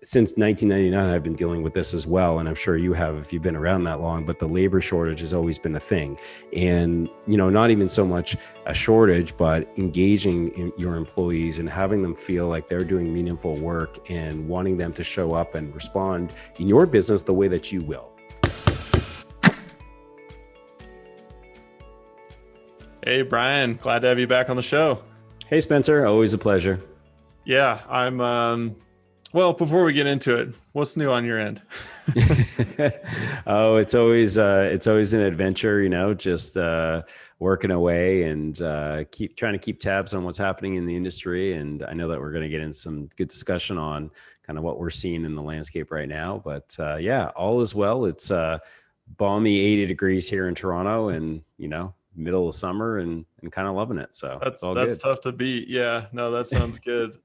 since 1999, I've been dealing with this as well. And I'm sure you have if you've been around that long, but the labor shortage has always been a thing. And, not even so much a shortage, but engaging in your employees and having them feel like they're doing meaningful work and wanting them to show up and respond in your business the way that you will. Hey, Brian, glad to have you back on the show. Hey, Spencer, always a pleasure. Yeah, well, before we get into it, what's new on your end? Oh, it's always an adventure, just working away and keep trying to keep tabs on what's happening in the industry. And I know that we're going to get in some good discussion on kind of what we're seeing in the landscape right now. But yeah, all is well. It's balmy 80 degrees here in Toronto, and middle of summer and kind of loving it. So that's good. Tough to beat. Yeah, no, that sounds good.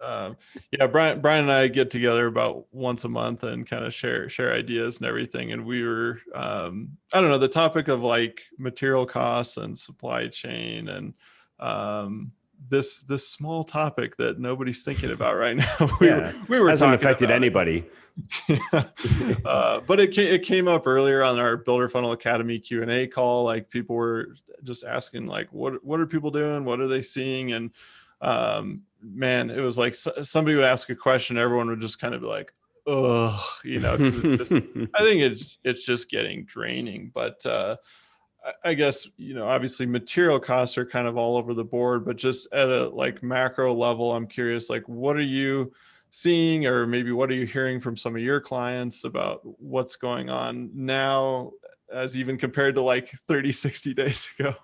Yeah, Brian and I get together about once a month and kind of share ideas and everything. And we were, I don't know, the topic of like material costs and supply chain and this small topic that nobody's thinking about right now. we were hasn't affected anybody. But it came up earlier on our Builder Funnel Academy Q&A call. Like people were just asking like, what are people doing? What are they seeing? And man, it was like somebody would ask a question. Everyone would just kind of be like, ugh, 'cause I think it's just getting draining. But I guess, obviously material costs are kind of all over the board, but just at a like macro level, I'm curious, like, what are you seeing, or maybe what are you hearing from some of your clients about what's going on now as even compared to like 30, 60 days ago?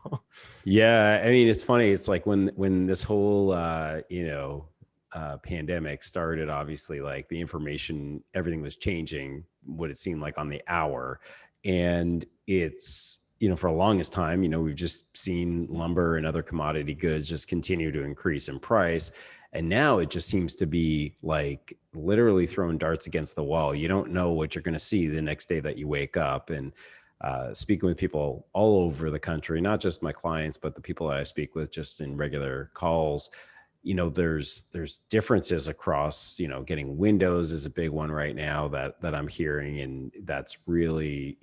Yeah. I mean, it's funny. It's like when this whole, pandemic started, obviously like the information, everything was changing what it seemed like on the hour. And it's, for the longest time, we've just seen lumber and other commodity goods just continue to increase in price. And now it just seems to be like literally throwing darts against the wall. You don't know what you're going to see the next day that you wake up. And speaking with people all over the country, not just my clients, but the people that I speak with just in regular calls, there's differences across, getting windows is a big one right now that I'm hearing. And that's really,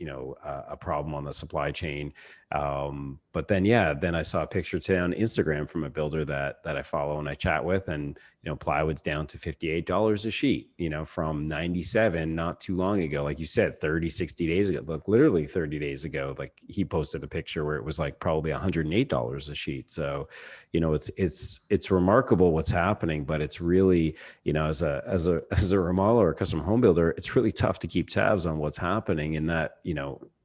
a problem on the supply chain. But then I saw a picture today on Instagram from a builder that I follow and I chat with, and, plywood's down to $58 a sheet, from 97 not too long ago. Like you said, 30, 60 days ago, like literally 30 days ago, like he posted a picture where it was like probably $108 a sheet. So, it's remarkable what's happening, but it's really, as a remodeler or custom home builder, it's really tough to keep tabs on what's happening. In that,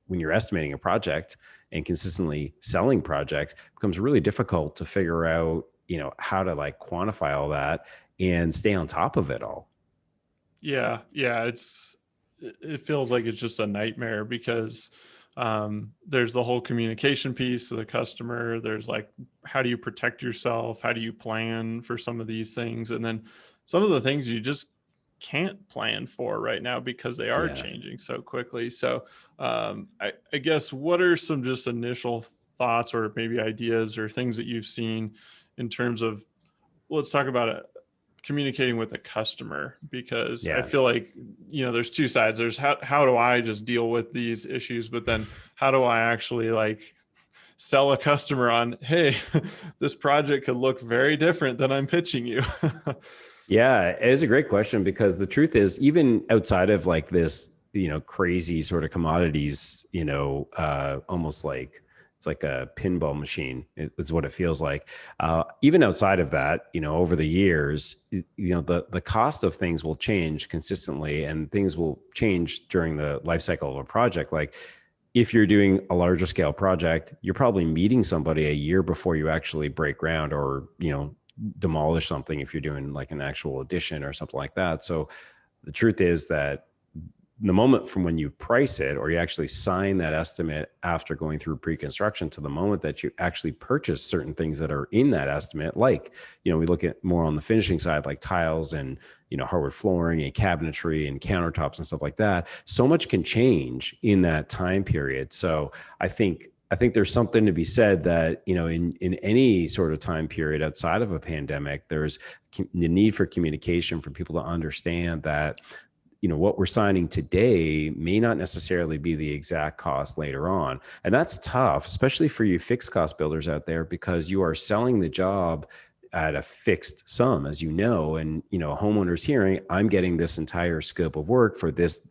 when you're estimating a project and consistently selling projects, it becomes really difficult to figure out, how to like quantify all that and stay on top of it all. Yeah. It feels like it's just a nightmare because there's the whole communication piece of the customer. There's like, how do you protect yourself? How do you plan for some of these things? And then some of the things you just can't plan for right now because they are changing so quickly. So I guess, what are some just initial thoughts or maybe ideas or things that you've seen in terms of, let's talk about it, communicating with the customer, because I feel like, there's two sides. There's how do I just deal with these issues, but then how do I actually like sell a customer on, hey, this project could look very different than I'm pitching you. Yeah, it is a great question, because the truth is, even outside of like this, crazy sort of commodities, almost like it's like a pinball machine is what it feels like. Even outside of that, over the years, the cost of things will change consistently, and things will change during the life cycle of a project. Like if you're doing a larger scale project, you're probably meeting somebody a year before you actually break ground or, demolish something if you're doing like an actual addition or something like that. So the truth is that the moment from when you price it or you actually sign that estimate after going through pre-construction to the moment that you actually purchase certain things that are in that estimate, like, we look at more on the finishing side, like tiles and, hardwood flooring and cabinetry and countertops and stuff like that. So much can change in that time period. So I think there's something to be said that, in any sort of time period outside of a pandemic, there's the need for communication for people to understand that, what we're signing today may not necessarily be the exact cost later on. And that's tough, especially for you fixed cost builders out there, because you are selling the job at a fixed sum, as you know, and, a homeowner's hearing, I'm getting this entire scope of work for this,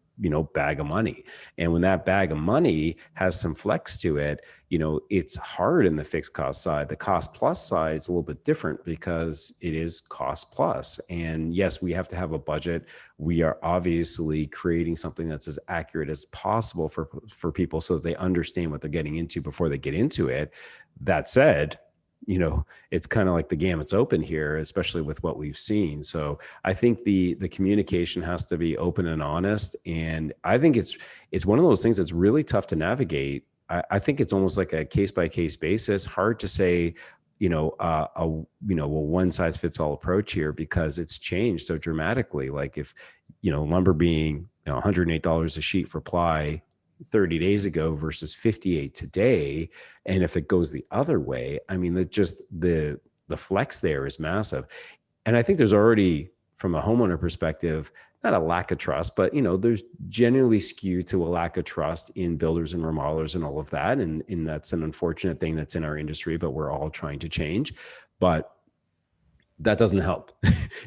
bag of money. And when that bag of money has some flex to it, it's hard in the fixed cost side. The cost plus side is a little bit different because it is cost plus. And yes, we have to have a budget. We are obviously creating something that's as accurate as possible for people so that they understand what they're getting into before they get into it. That said, it's kind of like the gamet's open here, especially with what we've seen. So I think the communication has to be open and honest. And I think it's one of those things that's really tough to navigate. I think it's almost like a case by case basis, hard to say, a one size fits all approach here, because it's changed so dramatically. Like if, lumber being $108 a sheet for ply 30 days ago versus 58 today. And if it goes the other way, I mean, the flex there is massive. And I think there's already, from a homeowner perspective, not a lack of trust, but there's generally skewed to a lack of trust in builders and remodelers and all of that. And that's an unfortunate thing that's in our industry, but we're all trying to change. But that doesn't help.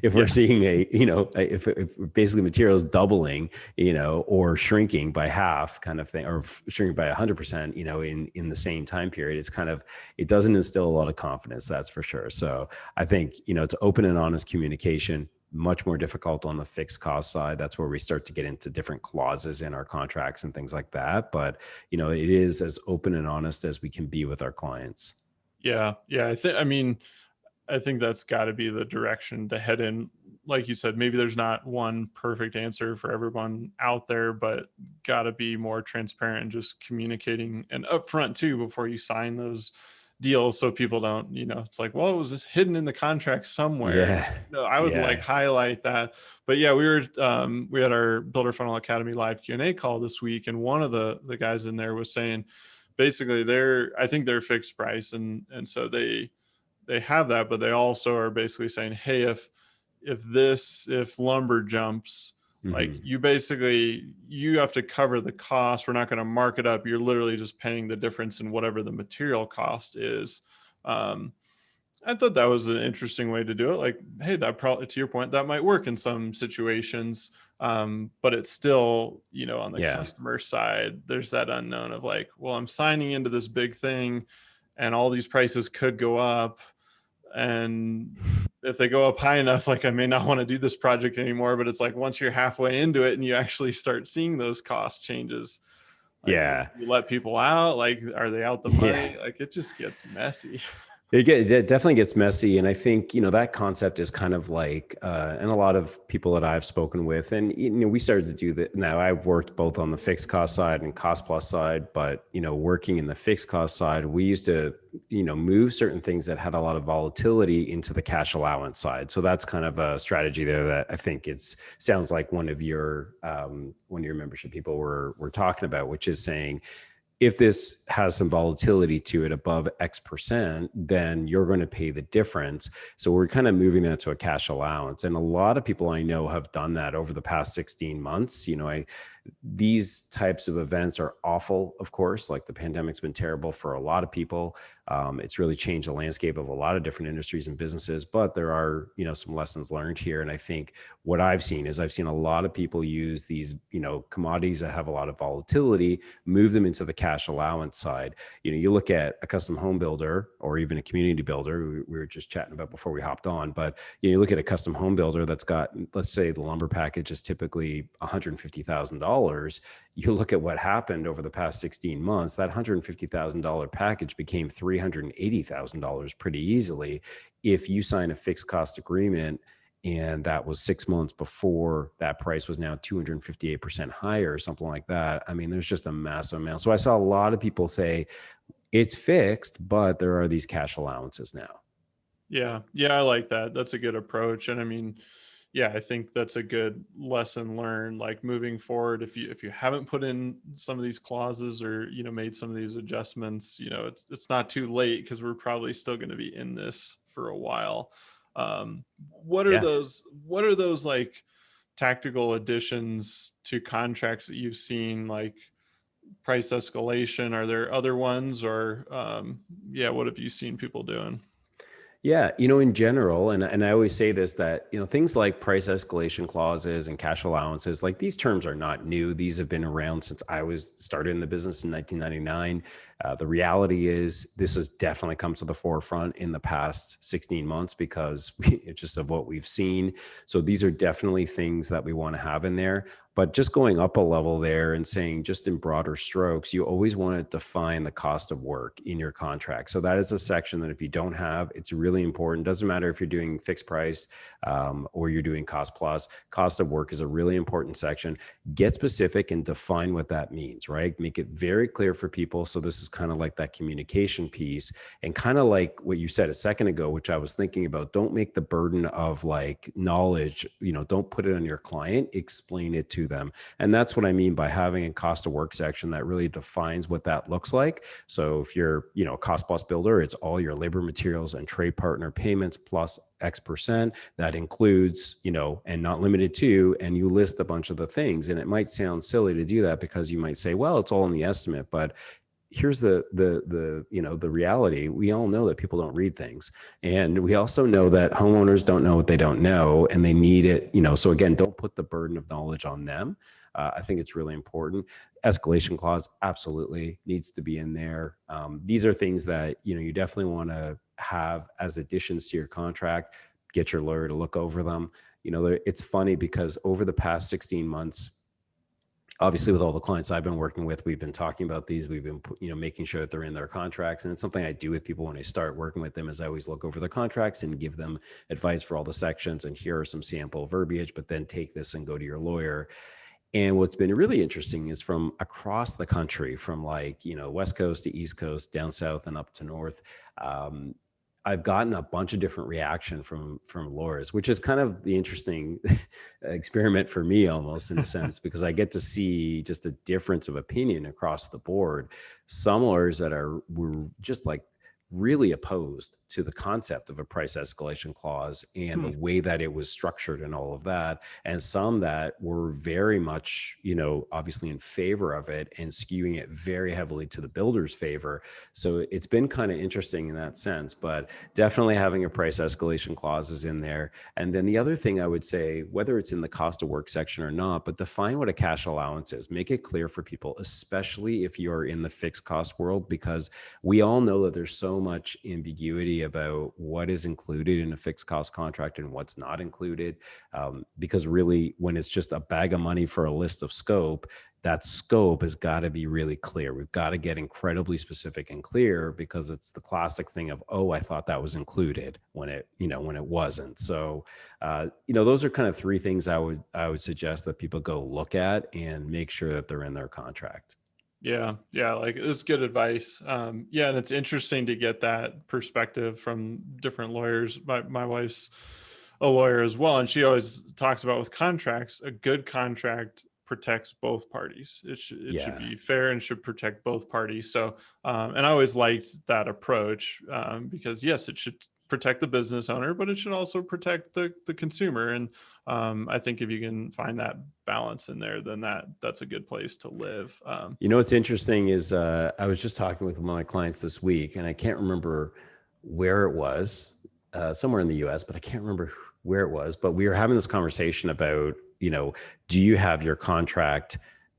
If we're seeing if basically materials doubling, or shrinking by half kind of thing, or shrinking by 100%, in the same time period, it doesn't instill a lot of confidence, that's for sure. So I think, it's open and honest communication, much more difficult on the fixed cost side. That's where we start to get into different clauses in our contracts and things like that. But, it is as open and honest as we can be with our clients. Yeah. I think that's got to be the direction to head in. Like you said, maybe there's not one perfect answer for everyone out there, but got to be more transparent and just communicating and upfront too before you sign those deals, so people don't, it's like, well, it was just hidden in the contract somewhere. Yeah. No, I would like highlight that. But yeah, we had our Builder Funnel Academy live Q&A call this week, and one of the guys in there was saying basically I think they're fixed price, and so they have that, but they also are basically saying, hey, if lumber jumps, like you have to cover the cost. We're not going to mark it up. You're literally just paying the difference in whatever the material cost is. I thought that was an interesting way to do it. Like, hey, that probably, to your point, that might work in some situations. But it's still, on the customer side, there's that unknown of like, well, I'm signing into this big thing and all these prices could go up. And if they go up high enough, like I may not want to do this project anymore. But it's like, once you're halfway into it and you actually start seeing those cost changes, like you let people out, like, are they out the money? Like, it just gets messy. It definitely gets messy. And I think, that concept is kind of like, and a lot of people that I've spoken with, and, we started to do that. Now I've worked both on the fixed cost side and cost plus side, but, working in the fixed cost side, we used to, move certain things that had a lot of volatility into the cash allowance side. So that's kind of a strategy there that I think sounds like one of your membership people were talking about, which is saying, if this has some volatility to it above X percent, then you're going to pay the difference. So we're kind of moving that to a cash allowance. And a lot of people I know have done that over the past 16 months. These types of events are awful, of course. Like the pandemic's been terrible for a lot of people. It's really changed the landscape of a lot of different industries and businesses, but there are, some lessons learned here. And I think what I've seen a lot of people use these, commodities that have a lot of volatility, move them into the cash allowance side. You look at a custom home builder or even a community builder, we were just chatting about before we hopped on, but you look at a custom home builder that's got, let's say the lumber package is typically $150,000. You look at what happened over the past 16 months, that $150,000 package became $380,000 pretty easily. If you sign a fixed cost agreement and that was 6 months before that price was now 258% higher or something like that, I mean, there's just a massive amount. So I saw a lot of people say it's fixed, but there are these cash allowances now. Yeah. I like that. That's a good approach. And I mean, yeah, I think that's a good lesson learned. Like moving forward, if you haven't put in some of these clauses or made some of these adjustments, it's not too late, because we're probably still going to be in this for a while. What are those like tactical additions to contracts that you've seen, like price escalation? Are there other ones, or yeah, what have you seen people doing? Yeah, in general, and I always say this, that, things like price escalation clauses and cash allowances, like these terms are not new. These have been around since I was started in the business in 1999. The reality is this has definitely come to the forefront in the past 16 months because it's just of what we've seen. So these are definitely things that we want to have in there. But just going up a level there and saying, just in broader strokes, you always want to define the cost of work in your contract. So that is a section that if you don't have, it's really important. Doesn't matter if you're doing fixed price or you're doing cost plus. Cost of work is a really important section. Get specific and define what that means, right? Make it very clear for people. So this is kind of like that communication piece, and kind of like what you said a second ago, which I was thinking about. Don't make the burden of like knowledge, don't put it on your client, explain it to them. And that's what I mean by having a cost of work section that really defines what that looks like. So if you're, a cost plus builder, it's all your labor, materials, and trade partner payments plus X%. That includes, and not limited to, and you list a bunch of the things. And it might sound silly to do that because you might say, well, it's all in the estimate, but here's the reality. We all know that people don't read things, and we also know that homeowners don't know what they don't know, and they need it. So again, don't put the burden of knowledge on them. I think it's really important. Escalation clause absolutely needs to be in there. These are things that you definitely want to have as additions to your contract. Get your lawyer to look over them. It's funny because over the past 16 months, obviously with all the clients I've been working with, we've been talking about these. We've been, making sure that they're in their contracts. And it's something I do with people when I start working with them, is I always look over their contracts and give them advice for all the sections. And here are some sample verbiage, but then take this and go to your lawyer. And what's been really interesting is from across the country, from like, West Coast to East Coast, down south and up to north, I've gotten a bunch of different reaction from lawyers, which is kind of the interesting experiment for me, almost in a sense, because I get to see just a difference of opinion across the board. Some lawyers that were just like really opposed to the concept of a price escalation clause and the way that it was structured and all of that. And some that were very much, obviously in favor of it and skewing it very heavily to the builder's favor. So it's been kind of interesting in that sense, but definitely having a price escalation clause is in there. And then the other thing I would say, whether it's in the cost of work section or not, but define what a cash allowance is. Make it clear for people, especially if you're in the fixed cost world, because we all know that there's so much ambiguity about what is included in a fixed cost contract and what's not included. Because really, when it's just a bag of money for a list of scope, that scope has got to be really clear. We've got to get incredibly specific and clear, because it's the classic thing of, oh, I thought that was included when it wasn't. So, those are kind of three things I would suggest that people go look at and make sure that they're in their contract. Yeah, like it's good advice. Yeah, and it's interesting to get that perspective from different lawyers. My wife's a lawyer as well, and she always talks about, with contracts, a good contract protects both parties. It should be fair and should protect both parties. So, and I always liked that approach, because yes, it should protect the business owner, but it should also protect the consumer. And I think if you can find that balance in there, then that's a good place to live. What's interesting is I was just talking with one of my clients this week, and I can't remember where it was, somewhere in the US, but I can't remember where it was. But we were having this conversation about, do you have your contract,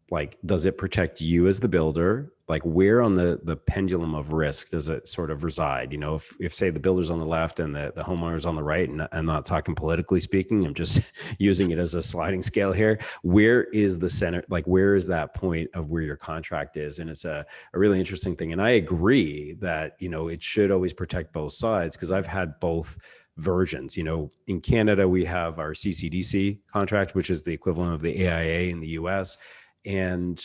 like, does it protect you as the builder? Like, where on the pendulum of risk does it sort of reside? If say the builder's on the left and the homeowner's on the right, and I'm not talking politically speaking, I'm just using it as a sliding scale here. Where is the center? Like, where is that point of where your contract is? And it's a really interesting thing. And I agree that, it should always protect both sides, because I've had both versions. In Canada, we have our CCDC contract, which is the equivalent of the AIA in the US. And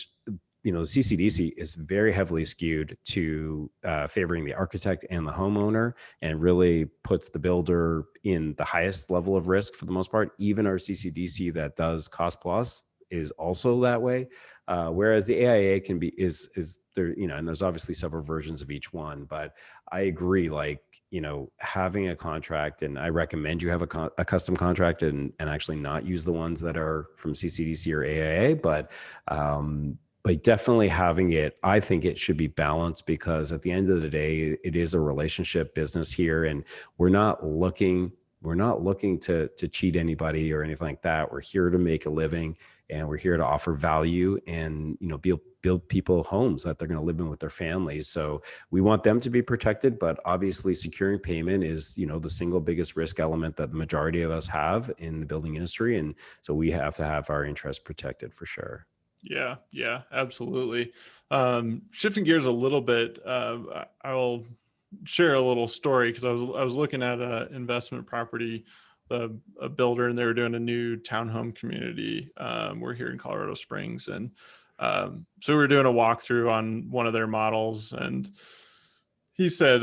the CCDC is very heavily skewed to favoring the architect and the homeowner, and really puts the builder in the highest level of risk for the most part. Even our CCDC that does cost plus, is also that way. Whereas the AIA can be is there, you know, and there's obviously several versions of each one, but I agree, like, you know, having a contract, and I recommend you have a custom contract and actually not use the ones that are from CCDC or AIA, but definitely having it, I think it should be balanced, because at the end of the day, it is a relationship business here, and we're not looking to cheat anybody or anything like that. We're here to make a living, and we're here to offer value, and, you know, build people homes that they're going to live in with their families. So we want them to be protected, but obviously securing payment is, you know, the single biggest risk element that the majority of us have in the building industry, and so we have to have our interests protected for sure. Yeah, yeah, absolutely. Shifting gears a little bit, I'll share a little story, because I was looking at a investment property, a builder, and they were doing a new townhome community. We're here in Colorado Springs, and so we were doing a walkthrough on one of their models, and he said,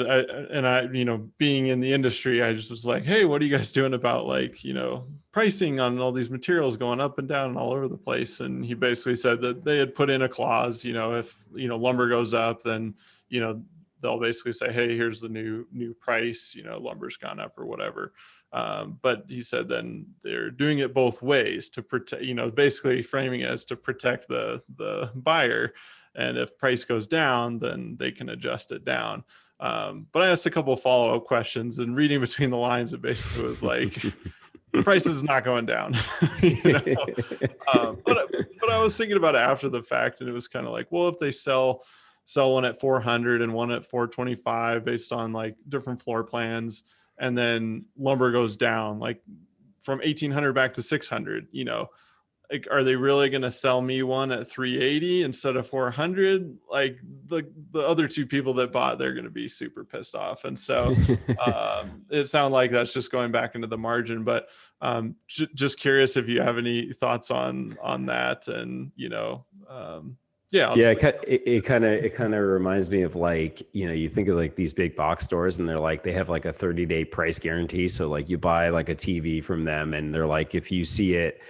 you know, being in the industry, I just was like, hey, what are you guys doing about, like, you know, pricing on all these materials going up and down and all over the place? And he basically said that they had put in a clause, you know, if, you know, lumber goes up, then, you know, they'll basically say, hey, here's the new price, you know, lumber's gone up or whatever. But he said then they're doing it both ways to protect, you know, basically framing it as to protect the buyer. And if price goes down, then they can adjust it down. But I asked a couple of follow-up questions, and reading between the lines, it basically was like, price is not going down. You know? But I was thinking about it after the fact, and it was kind of like, well, if they sell one at 400 and one at 425 based on like different floor plans, and then lumber goes down like from 1800 back to 600, you know, like, are they really going to sell me one at 380 instead of 400? Like the other two people that bought, they're going to be super pissed off. And so it sounds like that's just going back into the margin, but just curious if you have any thoughts on that. And, you know, yeah. Yeah, it kind of reminds me of, like, you know, you think of like these big box stores, and they're like, they have like a 30-day price guarantee. So like you buy like a TV from them, and they're like, if you see it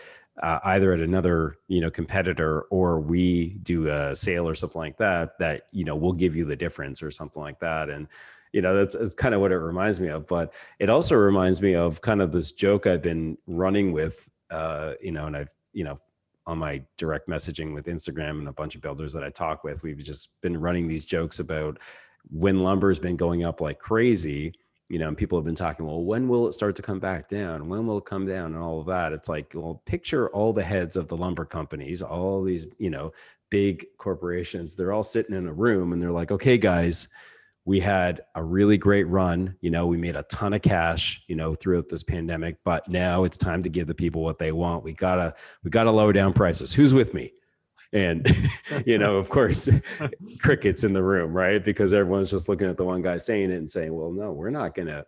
either at another, you know, competitor, or we do a sale or something like that, that, you know, we'll give you the difference or something like that. And, you know, that's kind of what it reminds me of. But it also reminds me of kind of this joke I've been running with, you know, and I've, you know, on my direct messaging with Instagram and a bunch of builders that I talk with, we've just been running these jokes about when lumber's been going up like crazy, you know, and people have been talking, well, when will it start to come back down? When will it come down? And all of that. It's like, well, picture all the heads of the lumber companies, all these, you know, big corporations, they're all sitting in a room, and they're like, okay, guys, we had a really great run. You know, we made a ton of cash, you know, throughout this pandemic, but now it's time to give the people what they want. We gotta lower down prices. Who's with me? And, you know, of course, crickets in the room, right? Because everyone's just looking at the one guy saying it and saying, well, no, we're not gonna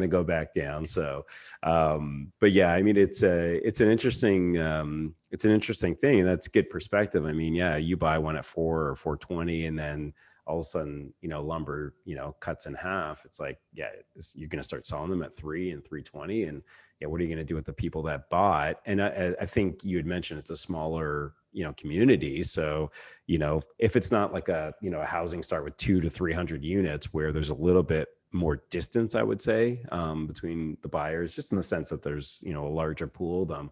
go back down. So, but yeah, I mean, it's an interesting thing, and that's good perspective. I mean, yeah, you buy one at 4 or 420, and then all of a sudden, you know, lumber, you know, cuts in half. It's like, yeah, you're going to start selling them at 3 and 320. And yeah, what are you going to do with the people that bought? And I think you had mentioned it's a smaller, you know, community. So, you know, if it's not like a, you know, a housing start with 200 to 300 units, where there's a little bit more distance, I would say, between the buyers, just in the sense that there's, you know, a larger pool of them.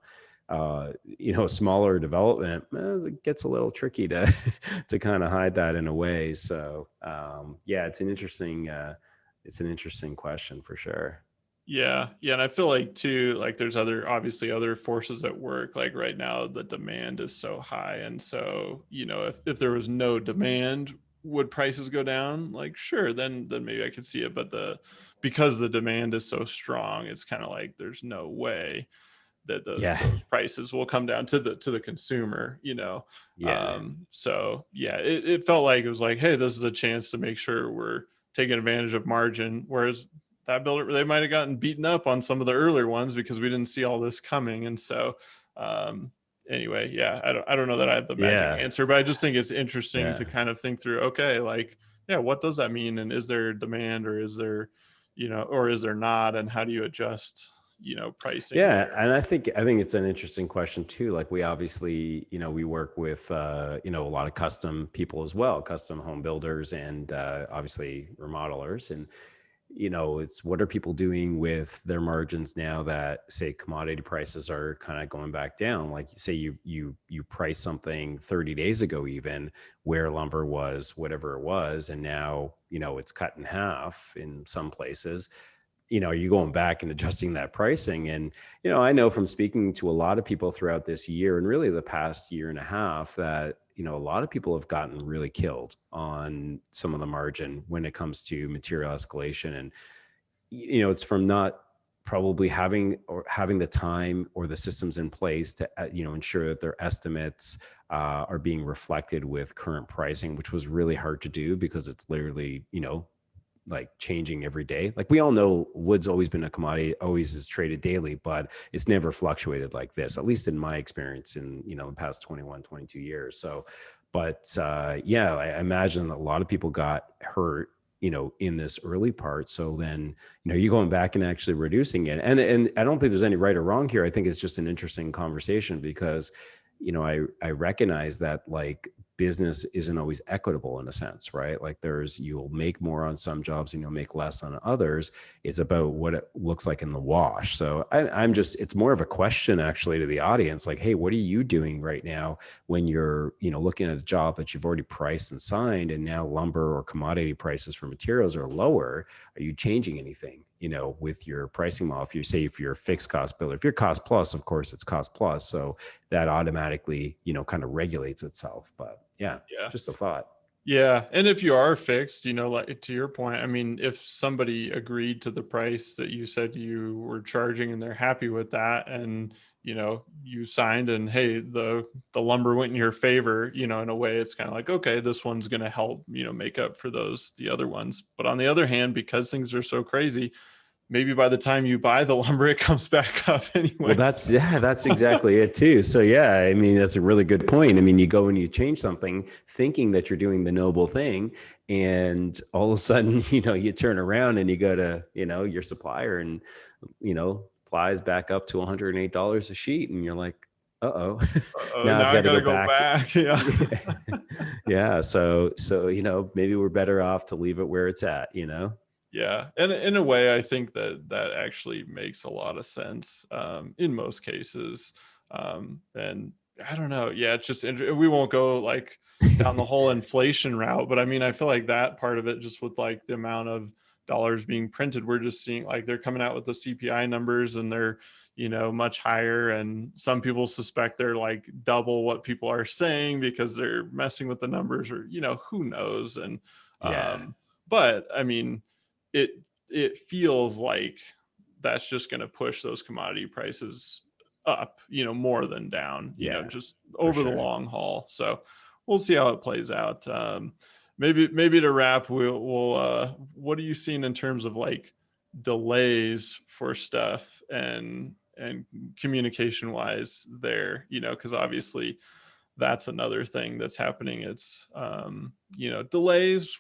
You know, a smaller development, it gets a little tricky to to kind of hide that in a way. So yeah, it's an interesting question for sure. Yeah. Yeah. And I feel like too, like there's obviously other forces at work. Like right now, the demand is so high. And so, you know, if there was no demand, would prices go down? Like, sure, then maybe I could see it. But because the demand is so strong, it's kind of like there's no way that Yeah. those prices will come down to the consumer, you know? Yeah. So yeah, it felt like it was like, hey, this is a chance to make sure we're taking advantage of margin. Whereas that builder, they might've gotten beaten up on some of the earlier ones because we didn't see all this coming. And so, anyway, yeah, I don't know that I have the magic Yeah. answer, but I just think it's interesting Yeah. to kind of think through, okay, like, yeah, what does that mean? And is there demand, or is there, you know, or is there not? And how do you adjust, pricing Yeah, there? and I think it's an interesting question too. Like we obviously, we work with a lot of custom people as well, custom home builders and obviously remodelers. And it's what are people doing with their margins now that say commodity prices are kind of going back down? Like you say you price something 30 days ago even where lumber was whatever it was, and now it's cut in half in some places. Are you going back and adjusting that pricing? And I know from speaking to a lot of people throughout this year and really the past year and a half that a lot of people have gotten really killed on some of the margin when it comes to material escalation. And it's from not probably having the time or the systems in place to ensure that their estimates are being reflected with current pricing, which was really hard to do because it's literally like changing every day. Like we all know wood's always been a commodity, always is traded daily, but it's never fluctuated like this, at least in my experience in, the past 21, 22 years. So, but yeah, I imagine a lot of people got hurt, in this early part. So then, you're going back and actually reducing it. And I don't think there's any right or wrong here. I think it's just an interesting conversation because, I recognize that like business isn't always equitable in a sense, right? Like you'll make more on some jobs and you'll make less on others. It's about what it looks like in the wash. So it's more of a question actually to the audience, like, hey, what are you doing right now when you're, looking at a job that you've already priced and signed and now lumber or commodity prices for materials are lower? Are you changing anything? With your pricing model, if you're a fixed cost builder, if you're cost plus, of course it's cost plus. So that automatically, kind of regulates itself. But yeah, Yeah. just a thought. Yeah. And if you are fixed, like to your point, I mean, if somebody agreed to the price that you said you were charging and they're happy with that, and, you signed and hey, the lumber went in your favor, in a way, it's kind of like, okay, this one's going to help, make up for the other ones. But on the other hand, because things are so crazy, maybe by the time you buy the lumber, it comes back up Well, anyway. that's exactly it too. So yeah, I mean, that's a really good point. I mean, you go and you change something thinking that you're doing the noble thing, and all of a sudden, you turn around and you go to, your supplier and, flies back up to $108 a sheet. And you're like, uh-oh, Oh, now I've now I got to gotta go go back. back. Yeah. Yeah. So, maybe we're better off to leave it where it's at, Yeah, and in a way, I think that actually makes a lot of sense in most cases. And I don't know. Yeah, it's just we won't go like down the whole inflation route, but I mean, I feel like that part of it, just with like the amount of dollars being printed, we're just seeing like they're coming out with the CPI numbers and they're much higher, and some people suspect they're like double what people are saying because they're messing with the numbers, or who knows. And Yeah. but I mean, it it feels like that's just going to push those commodity prices up, more than down, Yeah, just for over the sure. long haul. So we'll see how it plays out. Maybe to wrap, what are you seeing in terms of like delays for stuff and communication wise there, because obviously that's another thing that's happening. It's delays,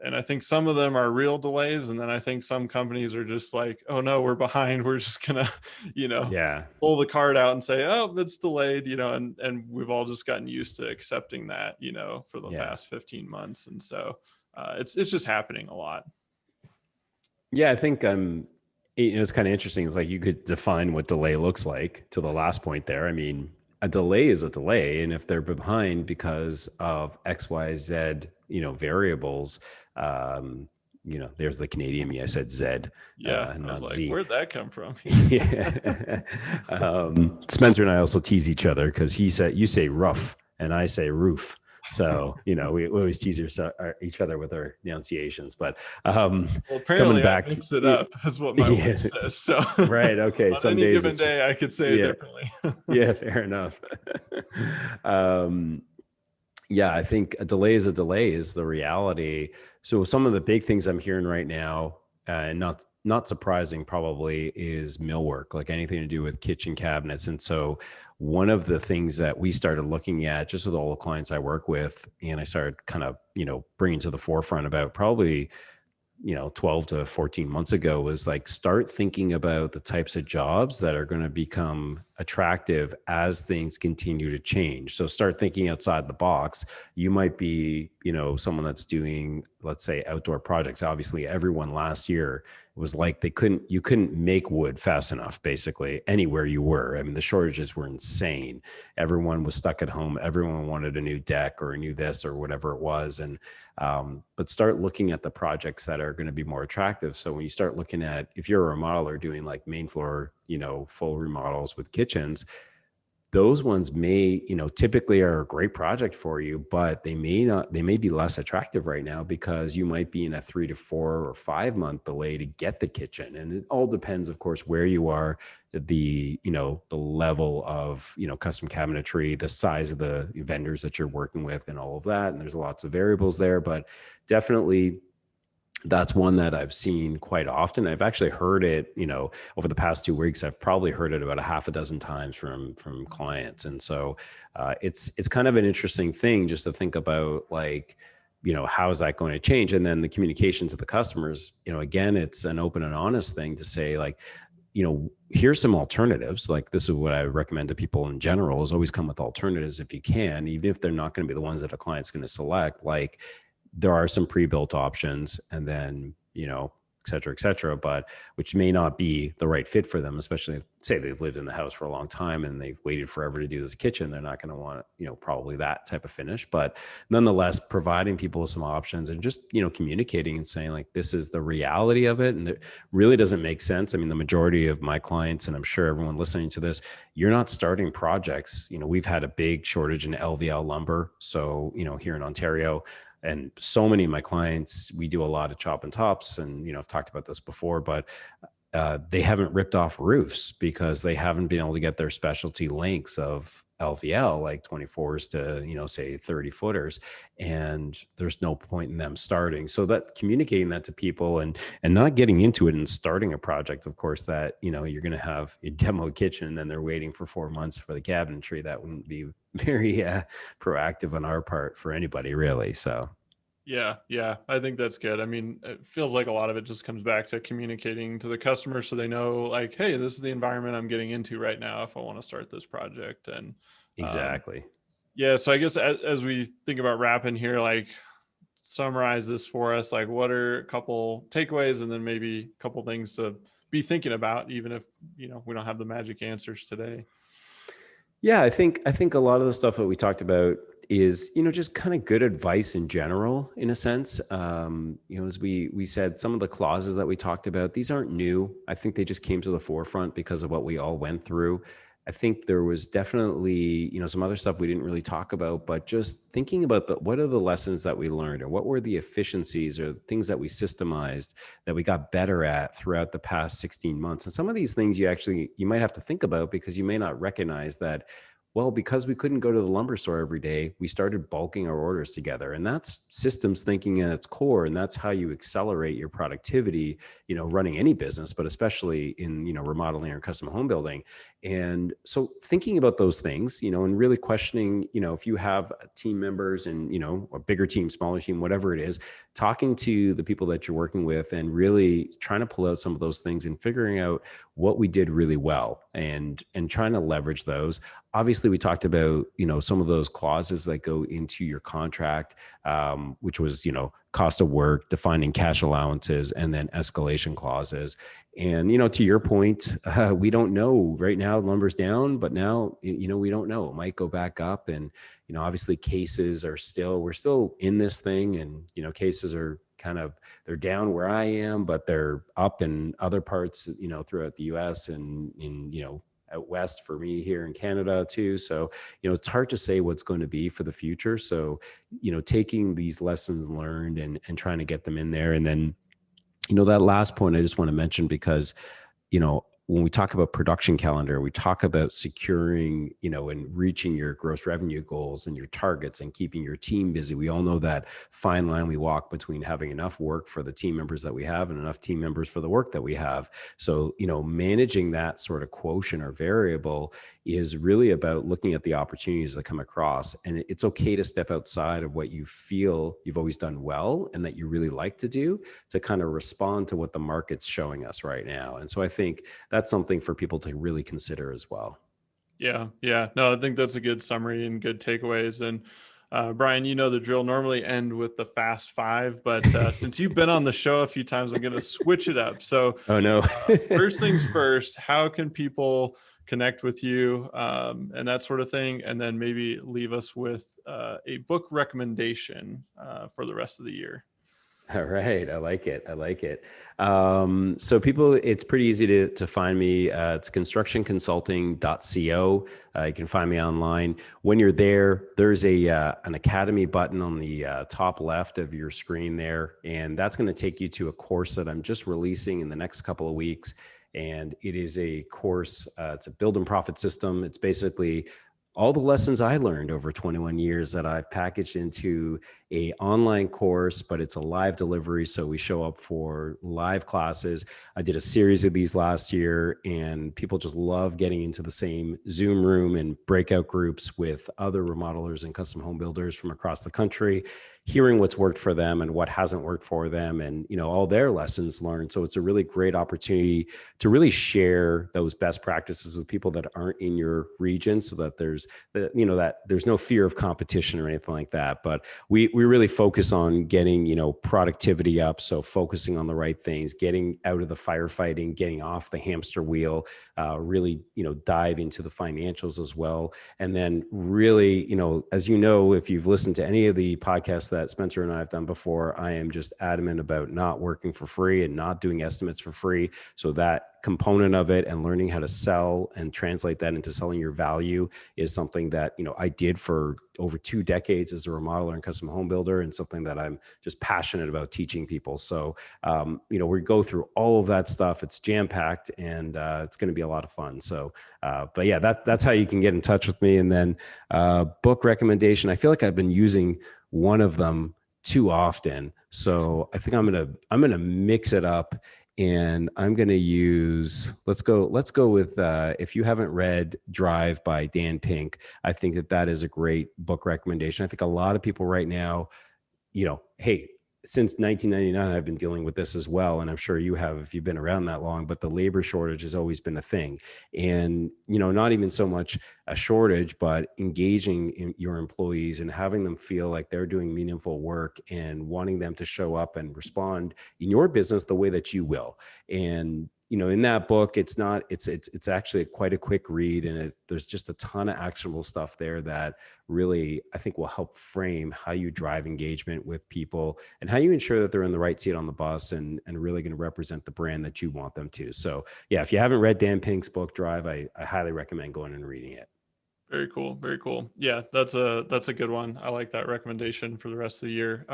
and I think some of them are real delays, and then I think some companies are just like, oh no, we're behind, we're just gonna Yeah. pull the card out and say, oh, it's delayed, and we've all just gotten used to accepting that, for the Yeah. past 15 months. And so it's just happening a lot. Yeah, I think it's kind of interesting. It's like you could define what delay looks like to the last point there. I mean, a delay is a delay, and if they're behind because of X, Y, Z, variables, there's the Canadian me. I said Z, Yeah, I was not like, Z. where'd that come from? Yeah. Spencer and I also tease each other because you say rough and I say roof. So, we always tease each other with our enunciations. But Well, coming apparently I back to, mix it up, is what my wife yeah, says. So right. Okay. on Some any days given it's, day, I could say it yeah, differently. yeah, fair enough. um, yeah, I think a delay is the reality. So some of the big things I'm hearing right now, and not surprising probably, is millwork, like anything to do with kitchen cabinets. And so one of the things that we started looking at just with all the clients I work with, and I started kind of, bringing to the forefront about probably 12 to 14 months ago was like, start thinking about the types of jobs that are going to become attractive as things continue to change. So start thinking outside the box. You might be, someone that's doing, let's say, outdoor projects. Obviously, everyone last year was like, you couldn't make wood fast enough, basically anywhere you were. I mean, the shortages were insane. Everyone was stuck at home. Everyone wanted a new deck or a new this or whatever it was. And but start looking at the projects that are going to be more attractive. So when you start looking at, if you're a remodeler doing like main floor, full remodels with kitchens, those ones may, typically are a great project for you, but they may be less attractive right now because you might be in a 3 to 4 or 5 month delay to get the kitchen. And it all depends, of course, where you are, the level of, custom cabinetry, the size of the vendors that you're working with and all of that. And there's lots of variables there, but definitely that's one that I've seen quite often. I've actually heard it, over the past 2 weeks. I've probably heard it about a half a dozen times from clients, and so it's kind of an interesting thing just to think about, like, how is that going to change? And then the communication to the customers. Again, it's an open and honest thing to say, like, here's some alternatives. Like, this is what I recommend to people in general: is always come with alternatives if you can, even if they're not going to be the ones that a client's going to select. Like, there are some pre-built options, and then, et cetera, but which may not be the right fit for them, especially if, say, they've lived in the house for a long time and they've waited forever to do this kitchen. They're not going to want, probably that type of finish. But nonetheless, providing people some options and just, communicating and saying, like, this is the reality of it. And it really doesn't make sense. I mean, the majority of my clients, and I'm sure everyone listening to this, you're not starting projects. We've had a big shortage in LVL lumber. So, here in Ontario, and so many of my clients, we do a lot of chop and tops, and I've talked about this before, but they haven't ripped off roofs because they haven't been able to get their specialty lengths of LVL, like 24s to, say 30 footers, and there's no point in them starting. So that communicating that to people and not getting into it and starting a project, of course, that, you're going to have a demo kitchen and then they're waiting for 4 months for the cabinetry. That wouldn't be very proactive on our part for anybody, really. So Yeah, I think that's good. I mean, it feels like a lot of it just comes back to communicating to the customer so they know, like, hey, this is the environment I'm getting into right now if I want to start this project. And exactly. yeah, so I guess as we think about wrapping here, like, summarize this for us, like, what are a couple takeaways and then maybe a couple things to be thinking about, even if, we don't have the magic answers today. Yeah, I think a lot of the stuff that we talked about is, just kind of good advice in general, in a sense. As we said, some of the clauses that we talked about, these aren't new. I think they just came to the forefront because of what we all went through. I think there was definitely, some other stuff we didn't really talk about, but just thinking about what are the lessons that we learned, or what were the efficiencies or things that we systemized that we got better at throughout the past 16 months. And some of these things you might have to think about, because you may not recognize that, well, because we couldn't go to the lumber store every day, we started bulking our orders together. And that's systems thinking at its core. And that's how you accelerate your productivity, running any business, but especially in, remodeling or custom home building. And so thinking about those things, and really questioning, if you have team members and, a bigger team, smaller team, whatever it is, talking to the people that you're working with and really trying to pull out some of those things and figuring out what we did really well and trying to leverage those. Obviously, we talked about, some of those clauses that go into your contract, which was, cost of work, defining cash allowances, and then escalation clauses. And, to your point, we don't know right now. Lumber's down, but now, we don't know. It might go back up. And, obviously cases are we're still in this thing. And, cases are they're down where I am, but they're up in other parts, throughout the US and out west for me here in Canada too. So, it's hard to say what's going to be for the future. So, taking these lessons learned and trying to get them in there. And then, that last point I just want to mention, because, when we talk about production calendar, we talk about securing, and reaching your gross revenue goals and your targets and keeping your team busy. We all know that fine line we walk between having enough work for the team members that we have and enough team members for the work that we have. So, managing that sort of quotient or variable is really about looking at the opportunities that come across. And it's okay to step outside of what you feel you've always done well and that you really like to do, to kind of respond to what the market's showing us right now. And so I think that's something for people to really consider as well. Yeah. Yeah. No, I think that's a good summary and good takeaways. And Bryan, you know the drill. Normally end with the fast five, but since you've been on the show a few times, I'm going to switch it up. So, Oh no. First things first, how can people connect with you and that sort of thing? And then maybe leave us with a book recommendation for the rest of the year. All right. I like it. I like it. So people, it's pretty easy to find me. It's constructionconsulting.co. You can find me online. When you're there, there's an Academy button on the top left of your screen there. And that's going to take you to a course that I'm just releasing in the next couple of weeks. And it is a course, it's a build and profit system. It's basically all the lessons I learned over 21 years that I've packaged into a online course, but it's a live delivery. So we show up for live classes. I did a series of these last year, and people just love getting into the same Zoom room and breakout groups with other remodelers and custom home builders from across the country, hearing what's worked for them and what hasn't worked for them, and all their lessons learned. So it's a really great opportunity to really share those best practices with people that aren't in your region, so that there's that there's no fear of competition or anything like that. But we really focus on getting productivity up, so focusing on the right things, getting out of the firefighting, getting off the hamster wheel, really dive into the financials as well. And then really, as if you've listened to any of the podcasts that Spencer and I have done before, I am just adamant about not working for free and not doing estimates for free. So that component of it and learning how to sell and translate that into selling your value is something that I did for over 2 decades as a remodeler and custom home builder, and something that I'm just passionate about teaching people. So we go through all of that stuff. It's jam-packed, and it's going to be a lot of fun. So but yeah, that's how you can get in touch with me. And then book recommendation, I feel like I've been using one of them too often, so I think I'm gonna mix it up. And I'm going to use, let's go with, if you haven't read Drive by Dan Pink, I think that is a great book recommendation. I think a lot of people right now, hey, since 1999, I've been dealing with this as well. And I'm sure you have, if you've been around that long, but the labor shortage has always been a thing. And, not even so much a shortage, but engaging in your employees and having them feel like they're doing meaningful work and wanting them to show up and respond in your business the way that you will. And, in that book, it's actually quite a quick read, and there's just a ton of actionable stuff there that really, I think, will help frame how you drive engagement with people and how you ensure that they're in the right seat on the bus and really going to represent the brand that you want them to. So yeah, if you haven't read Dan Pink's book Drive, I highly recommend going and reading it. Very cool. Very cool. Yeah, that's a good one. I like that recommendation for the rest of the year.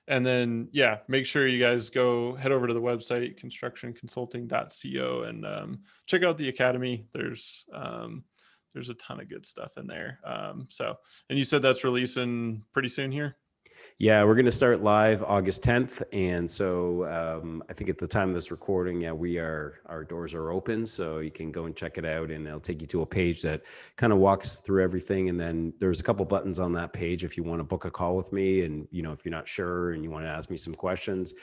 And then, yeah, make sure you guys head over to the website, constructionconsulting.co, and check out the Academy. There's a ton of good stuff in there. And you said that's releasing pretty soon here? Yeah, we're going to start live August 10th. And so I think at the time of this recording, our doors are open. So you can go and check it out, and it'll take you to a page that kind of walks through everything. And then there's a couple buttons on that page if you want to book a call with me. And, if you're not sure and you want to ask me some questions,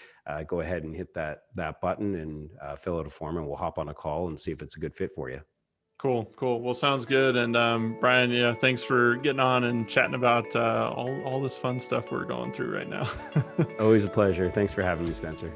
go ahead and hit that button and fill out a form, and we'll hop on a call and see if it's a good fit for you. Cool. Well, sounds good. And Bryan, yeah, thanks for getting on and chatting about all this fun stuff we're going through right now. Always a pleasure. Thanks for having me, Spencer.